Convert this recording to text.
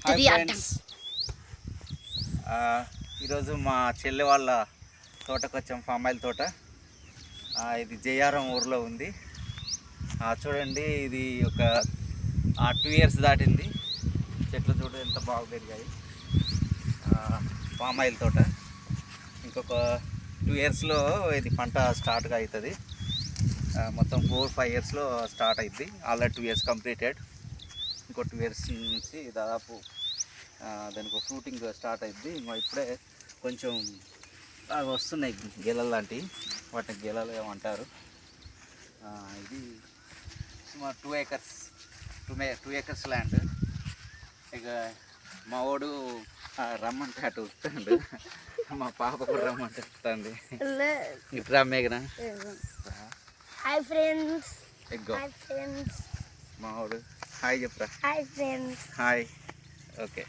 Hi friends, ఈరోజు మా చెల్లె వాళ్ళ తోటకు వచ్చాం. ఫామ్ ఆయిల్ తోట. ఇది జయారం ఊర్లో ఉంది. చూడండి, ఇది ఒక 2 years దాటింది. చెట్లు చూడండి ఎంత బాగా పెరిగాయి. ఫామ్ ఆయిల్ తోట ఇంకొక 2 yearsలో ఇది పంట స్టార్ట్గా అవుతుంది. మొత్తం 4-5 yearsలో స్టార్ట్ అవుతుంది. Already 2 years completed. ఇంకో 2 years నుంచి దాదాపు దానికి ఫ్రూటింగ్ స్టార్ట్ అవుతుంది. ఇంకా ఇప్పుడే కొంచెం వస్తున్నాయి గెలలు లాంటివి, వాటిని గెలలు ఏమంటారు. ఇది సుమారు 2 acres ల్యాండ్. ఇక మా వాడు రమ్మంటే అటు వస్తాడు, మా పాప కూడా రమ్మంటే వస్తుంది. ఇట్రా మేఘనా. Hi friends. ఎగ్గో హాయ్ ఫ్రెండ్స్. మా వాడు హాయ్ చెప్పురా. Hi friends. హాయ్. ఓకే.